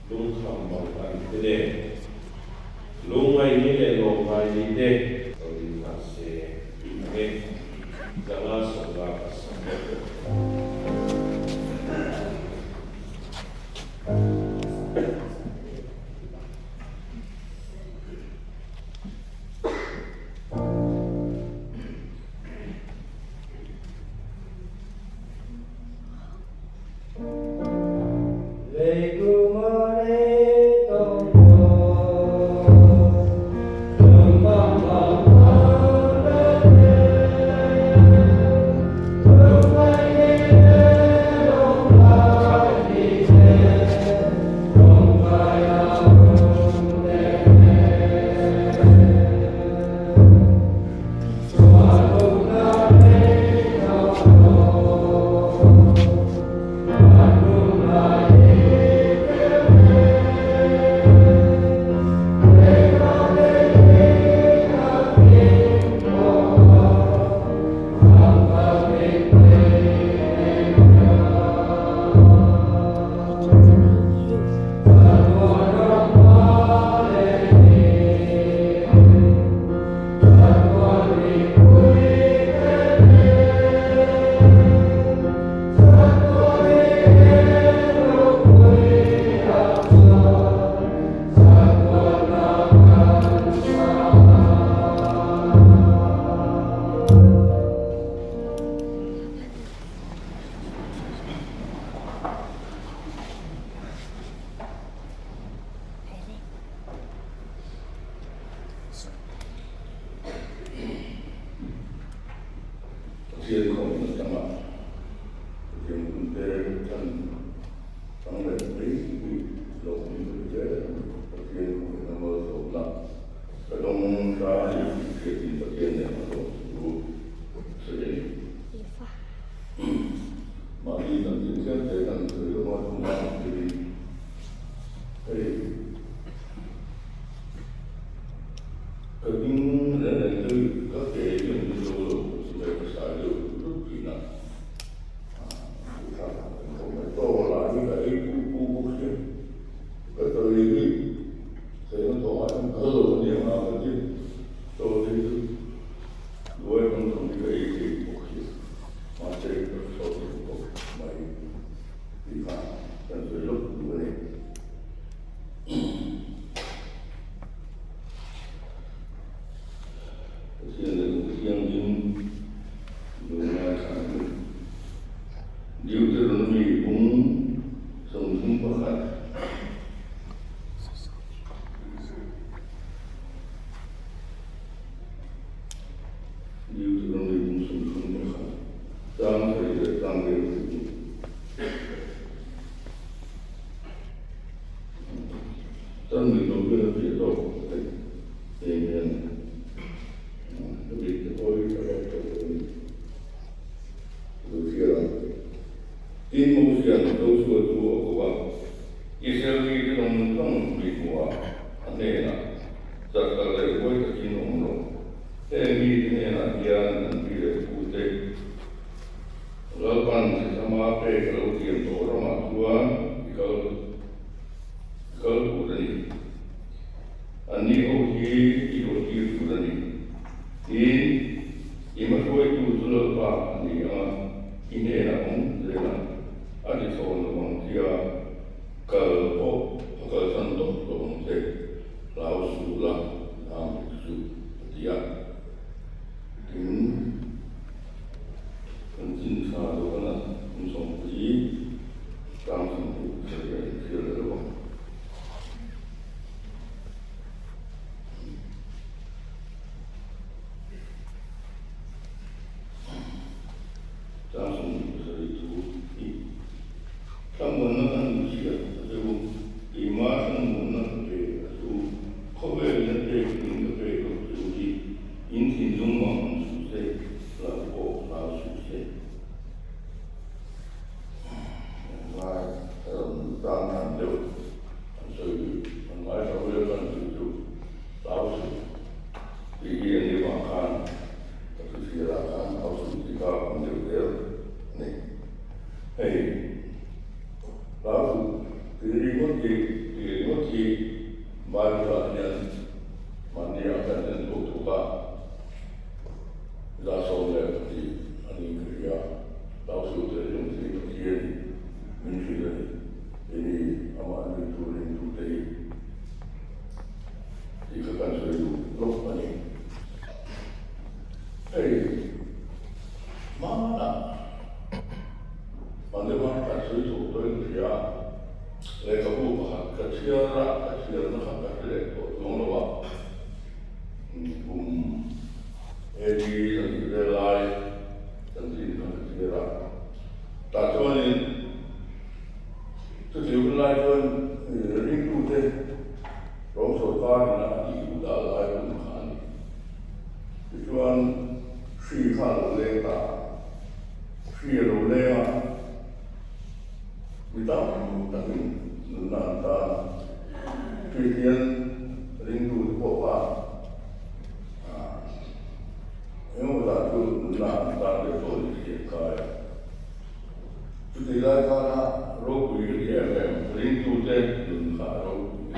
ลุงทำบอกกันคือเด็กลุงไอ้นี่เลยลงไปนี่เด็กเราดีมาเสียเด็กจะมาส่งเราสังเกต天空的什么？天空的人，当然没有我们这天空那么走了，这种啥也决定的天亮了，是的。马里呢，今天这样子有么重要的？可能人人都各给用的时候，是在个啥都平了。你看，我们到哪里来不是？个到一个，这样做啊，可多年啊，这到这个，我也能从这个一个不去，啊，这个说的不没，你看，但是有多呢？现在乡亲有来看，有这种美工生存不害，有这种美工生存不害，当时的当地人，咱们都跟着节奏，这边。因目前都说做话，一些这种政治话，那呢，这个来我的金融中，这里呢也能比的不对，老板是什么被老店做什么做，搞不的你，你后期有技术的你，你们说有资了吧？你今天呢，这个。而且说的东西啊，个山东的东西，老鼠啦，是呀，跟警察的话呢，从不一，当成不这个了吧。当成是他们那个东西啊，就你马上我那个就后边人对那个就是引起中网出现，然后出现，当然就，所以买手要看就老鼠，第一你往看，就是来看老鼠这个就这样，老鼠，第一个ที่บ้านเราเนี่ยมันเนี่ยกันเป็นทุกๆบ้านเราส่งเลยที่อันนี้คือ要到处的用这个天允许的因为阿妈的主人主的一个跟随路路安尼妈啦反正我跟随路对是啊来个不好个车啦个车那个个这个用了话di relay tentu kira tak cuma ni tu relay pun rindu deh orang sokan nak di relay pun kan cuma si kan leka si relay kita tapi nanti kian rindu apa因为我打就拿当的做一些开，就对来看他如果有点没，领导在轮下如果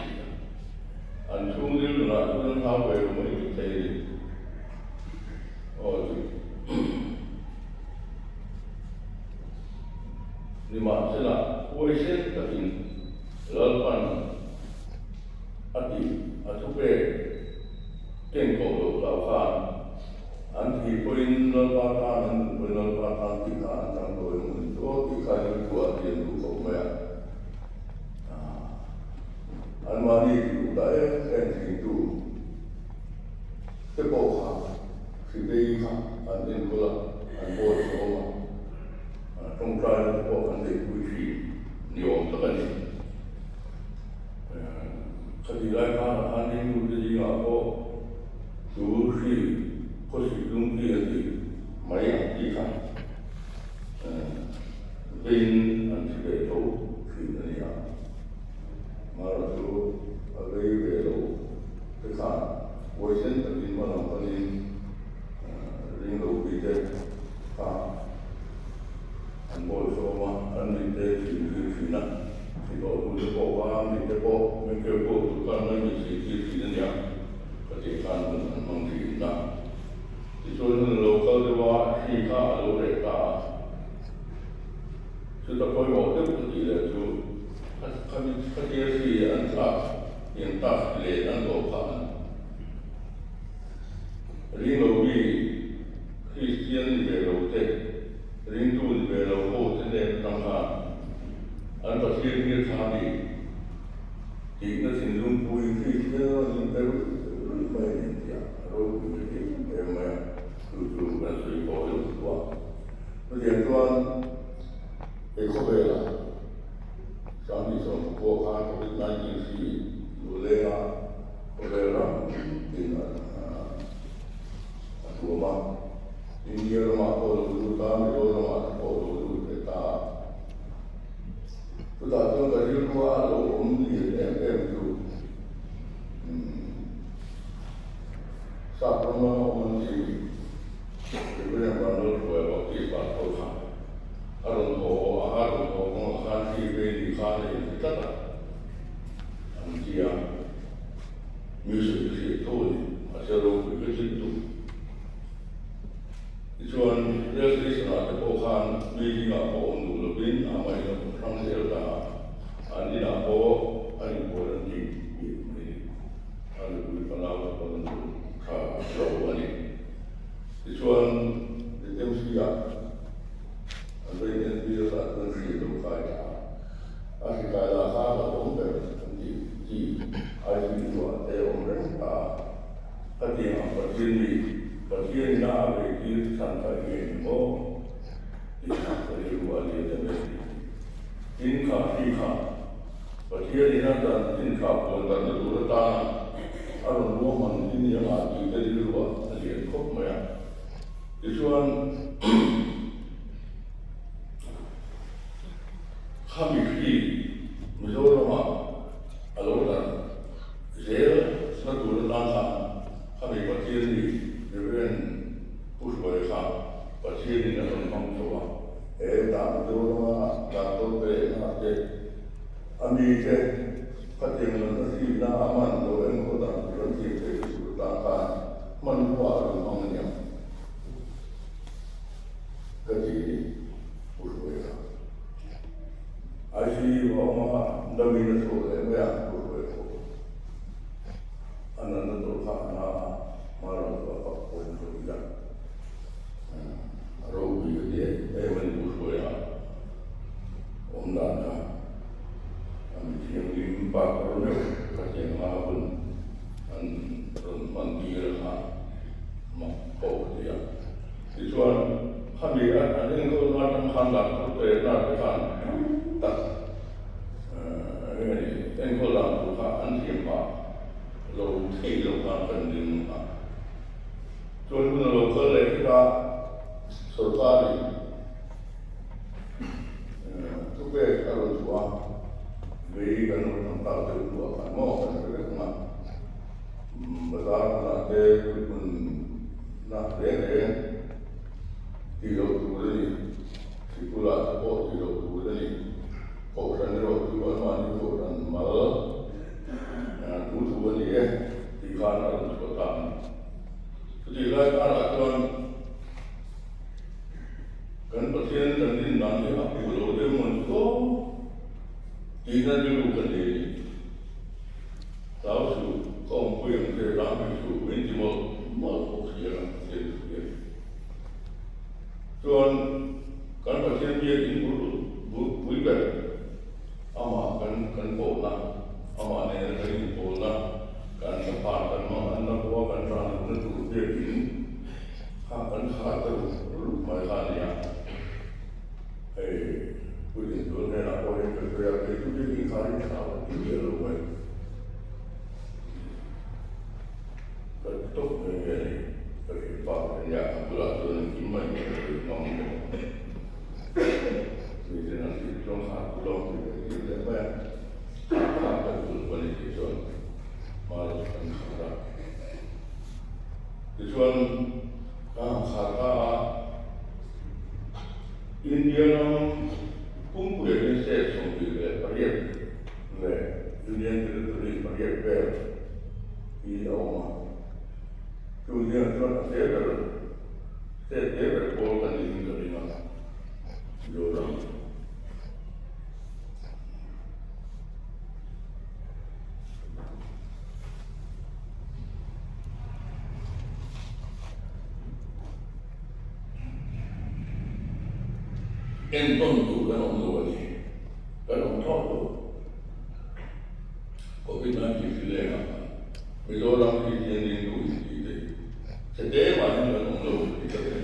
按从的轮下轮下为我们一天，哦对，你嘛是啦，我先答应，老板阿弟阿出辈，电工老板。Anti poin lalpatan kita antang poin itu kita juga dia untuk komel. Almari itu dah itu terbawa sedih antin pula anbor semua. Tongkar terbawa antin puisi niom terkini. Ketika antin itu jadi apa? Susi或许用这个买养地方，跟这个头去那样，马上就微路去看，我现在的嘛那可能人路比较看，我说嘛，俺们在去那，去到不是报啊，没得报，没得报，就看那个去那样，而且看能去那。说那local的话，其他都得打，就他规模对不起的就，他这是按照人大来按照看，人路比是先的路的，人多的路后现在当下，按照先的差的，这个形容不一定是人家买人家，路不一定买。tujuh dan seribu dua. Tujuan ekonomi lah. Kami semua bukan COVID-19 si kolera dengan rumah. India rumah dulu kami rumah dulu kita. Kita tu kerja rumah lo umdi tu. Satu umdi Kemudian menurut bahwa kita Tuhan, harus mengasihi beri kasih kita tak, dia musik itu asal begitu. Tujuan dari sana Tuhan beri apa untuk lebih apa yang kami serta, andi apa andi boleh di, andi boleh kalau untuk kalau ini. Tujuan itu siap, ada yang dia tak tersi itu kaya, asyik kaya kaya orang di asyik itu ada orang hati yang berjini nak beri santai ini mo, tidak perlu luar dia jadi, tingkah, berjini nak tingkah pun tak terlalu tanah, ada rumah ini yang ada di luar dia kok macam. Tujuan kami pergi Mizoram, Alora, Zera, satu langkah kami berjalan di Berian Pusbaya, berjalan di dalam Bangsa. Tak Mizoram, tak Tope, tak Amerika, Katiang nasi na aman doen ko ta berarti itu takkan menua rumahnya. Kati urwega. Aji wama nabi naso le mea urwego. Anan to kana malam apa pun juga. Robi dia men urwega. Omdana. Yang diempat orang kerja maupun mandiri makau dia. Tujuan kami ada yang kau nak hendak berperan peran tak ini yang kau nak buka antiapa lalu tidak nak pending. Tujuan pun lalu kerja kita serkari supaya kalau tua Beri kan orang tahu tu dua kan mau kan kerana besar nak pun nak dia tidak turun si pula support tidak turun orang orang tu mana orang malah tu turun di kanan kota. Jadi kalau kan pasien dan nanti aku boleh mencoba Kita dulu kerja, tahu tu, kau yang kerja tu, ini mal fokusnya kerja. Tuan, kan pasien dia ini bukan, ama kan pola, ama ni kan pola, kan sempat kan mana anak buah kan orang itu dia ini, kan harus rumah dia. Putin tu ni nak orang kerja itu dia ingkari sahaja dia luar. Ketuk ni kerja yang pula tu ni iman yang ngomong. Jadi nanti trong hati long tu dia lepas apa tu balik itu malas kan khara. Tujuan khara India Kumpu yang saya sendiri pariat, Indian territory pariat ber, ini awam. Kemudian saya berpolkan di Indonesia, Jordan. Enton tu kan orang ni, kan orang tahu COVID-19 siapa? Orang di sini tu ini, setiap orang kan orang kita ni.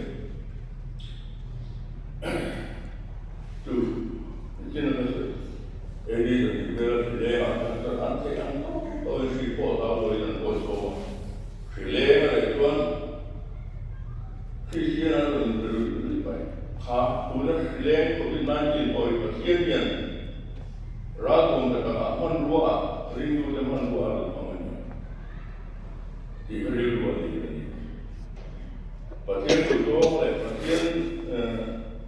Tu, macam mana? Ini jadi setiap orang kan orang si pola orang poso, setiap orang Kristian orang berbaik. Pulang selain COVID-19 oleh pasien yang ragu mereka menua rindu dan menua rumahnya di luar ini. Pasien itu oleh pasien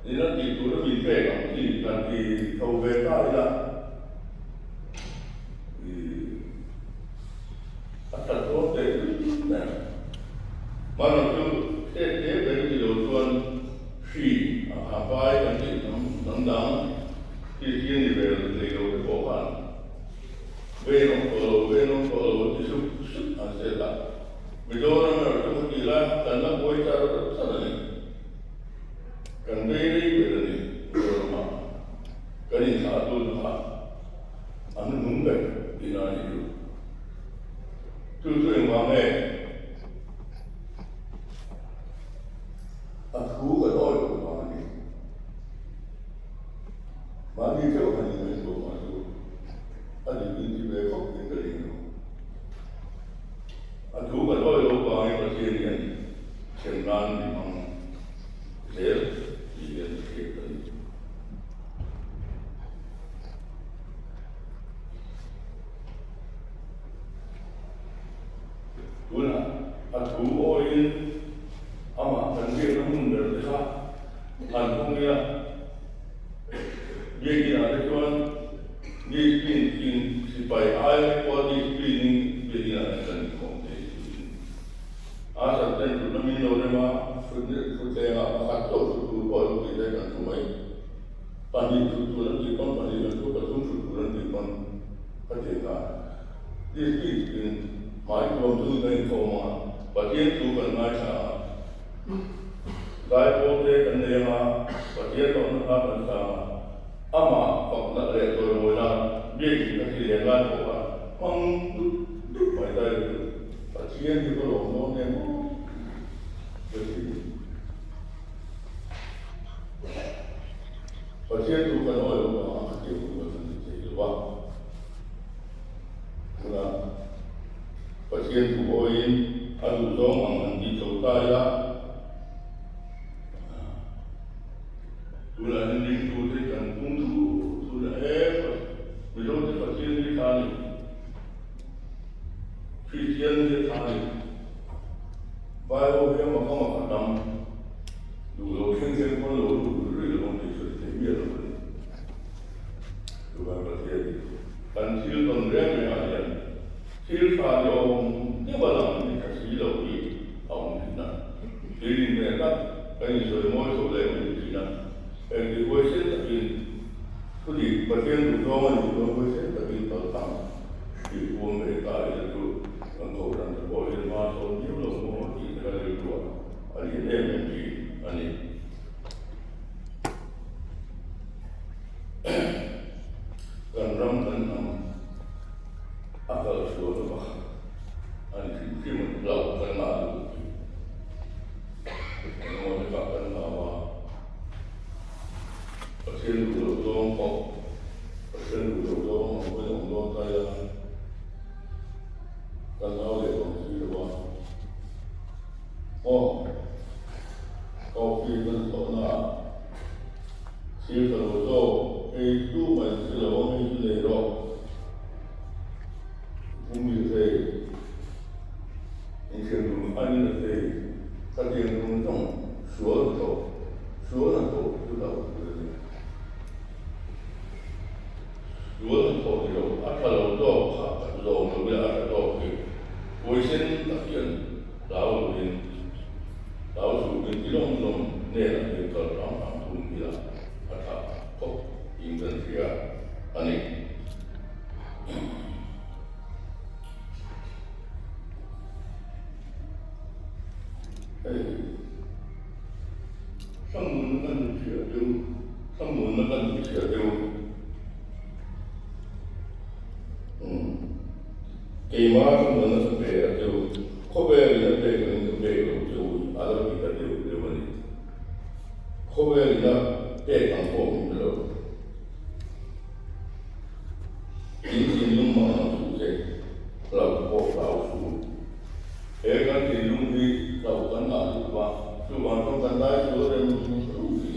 ini di turun infeksi di COVID ada atas proses mana tu saya dari tuan si apa yang tentang ini beliau berkopan, belum itu hasilnya. Beliau orang gila karena boleh cara sana ni, kan beri rumah, kan ini satu rumah, anu nunggu di mana itu, tu yang mana? Aku kalau mana ni. Mari jauh hanya itu masuk. Ada ini berkok dengan ini. Aku kalau lupa yang pasien senang memang sel dia sekitar. Guna aku orang ama kan dia namun bersah antungnya. Dia kira tuan dia ingin by high quality screening within an accommodation. As a ten to the minimum, should they have a to all the day and to my Pani to the company and to the two this is in my home to the former, but yet to the night. Đại bộ thế cần đề mà và thiết tổng nó làm làm sao ama hoặc là để tôi ngồi là biết cái gì liên quan của bạn không đúng phải đây và thiên thì có lòng nó nên cái gì và thiên tôi phải nói là cái điều của mình thì được không là và thiên tôi ôi anh dùng mà mình đi sâu tay ra Tula hindi tuloy kan punto tula below the facility tani Christian the tani Bible here makama kadam dulo kensen kon lo really want to say the year to have a theory until on rem alian till fa yong ne balang ni kasi lo ni aung na din ne ka kai so mo so le ni na and the question that been fully pertain to Roman question that been taught down. The woman is to uncover and the body and mass of you know more in the other door. And the name and and rum and akal suara and human love and not and more the cup and lava. Trên của đầu tôm có trên của đầu tôm với đồng tôm tay cần lao để còn gì được không? Câu chuyện mình nói là siêu đầu tôm cái tu mình sẽ là món gì đó cũng như thế những chuyện của anh là thế các chuyện của trong số là tổ chủ đạo如果投有阿克罗多卡罗姆的阿克多去，卫生特点老人老鼠跟这种内容的个常常通比啦，阿他不应该是啊，安尼。上门那个铁丢，上门那个铁丢。Kỳ má không muốn nó về là tiêu có về thì nó về thì nó về rồi tiêu à đâu thì ta tiêu mà đi có về thì nó về thằng phố mình rồi chính lúc mà nó chủ thế là có vào chủ thế cái thì lúc đi đầu cắn là chủ bạn không cắn đáy chỗ đây mình không gì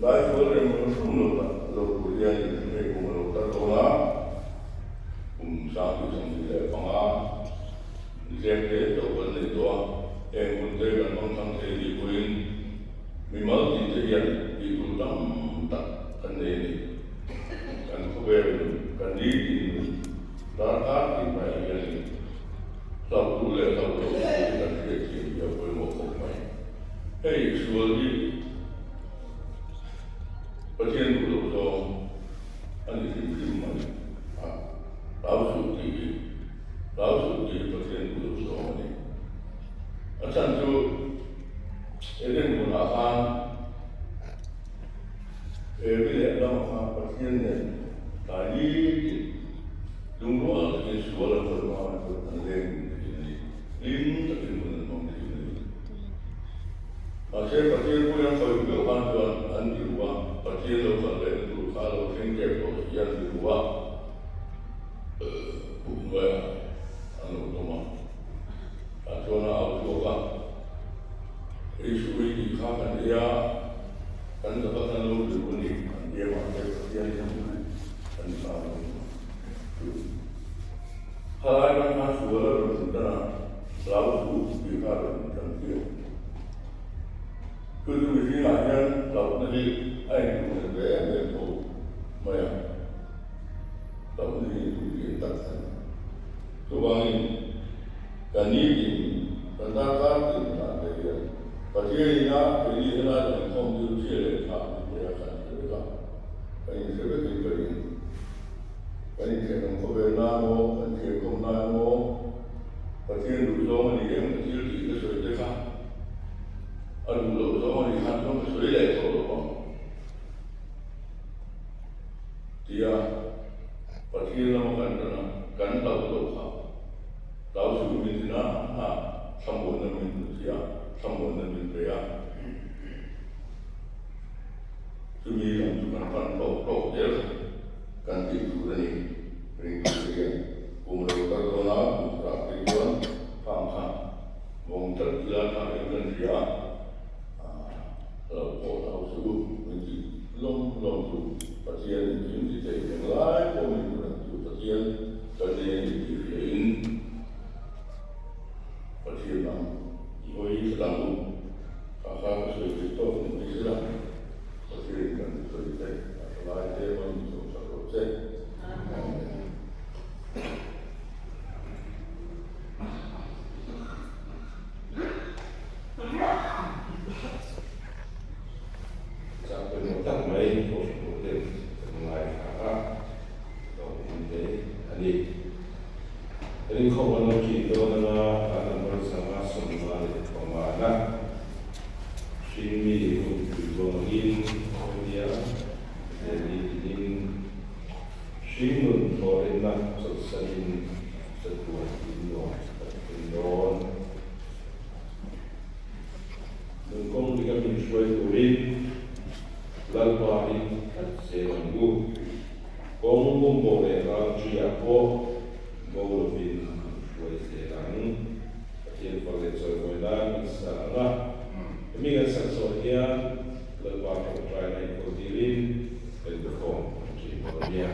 đáy chỗ đây mình không được rồi của dia thì mình cũng được ta đâu đó sáng thứ xong thì phong á xem cái đầu vấn đề đó em muốn thấy là phong sang thế thì quên mình mới thì thể hiện thì cũng lắm tất vấn đề này cần có về cần đi thì đã khác thì phải hiện sau tu lệ sau tu thì cần thể hiện nhiều với một cuộc mày hay xua đi và trên đủ độ do anh thì phim mày lão chủ thì có tiền của số này ở trong chỗ cái đến của họ khang cái lẽ đó mà có tiền này là đi đúng đó là cái số là phần mà phần lên lính là cái phần mong gì ở trên phần tiền cũng đang phải biểu hoàn toàn ăn nhiều quá phần tiền đâu phần lên đủ khá là kinh tế của dân nhiều quá cũng vậy anh nói mà cho nó áo cho cả cái suy nghĩ khác anh đi anh đã bắt đầu từ vấn đề anh đi mà cái tiền anh sao hai bạn nói số là chúng ta lão chủ bị phá được trong kia cứ như vậy là nhân lão này anh cũng để về phố mà Tubangi kaniki tentang tentang dia. Pertiainya pilihan yang komputer dia dia akan berubah. Ini seperti ini. Ini sekarang kobenamo, ini kobenamo, pertiaian dulu ni yang kecil itu sudah dekat. Aduh dulu ni hantu sudah lekor. Dia pertiaian makan kan tahu tahu. Tahu sudah minta sambung dengan dia, sambung dengan dia. Jadi yang cuma tahu dia kan itu ni, dia. Umur berapa tujuan, faham. Wong terkilat dengan dia. Kalau tahu sudah menjadi belum tu. Pasien ini yang lain, komunikasi pasien tadi ini. Persiapan, ihoi selalu kakak sesuai itu mengisah persiapan sesuai selain dia mengisah proses. Sampai notang main proses mulai kakak atau ini ini kau mana kita mana bersama semua pemana sini untuk ingin dia jadi ingin sini foreigner selesai sebuah Indon dan komunikasi sesuai turin lalu seminggu komunikasi boleh siapa Maulovin Weselang, Kecil Palet Soelan, Misalnya, demikian sensornya, lepas percayaan ikotilin, dan berkom, Cipolnya.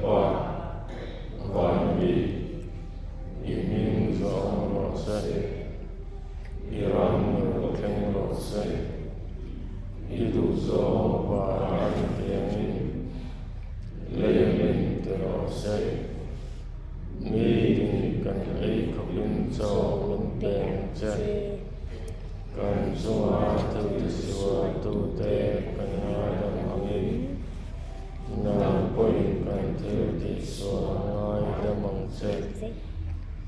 化万里，一命中落水，一让我听落水，一路走把安定，雷鸣的落水，你定跟一口云走稳定着。Kan suatu di suatu te pengadam angin Nampoi kan di suangai damang cek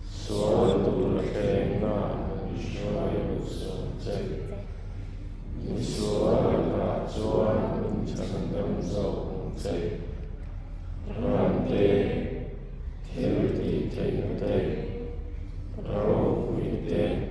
Suatu lekena mensyuai cek Misuara cuan mencandam zau cek Rante Tirti tente Rau kuite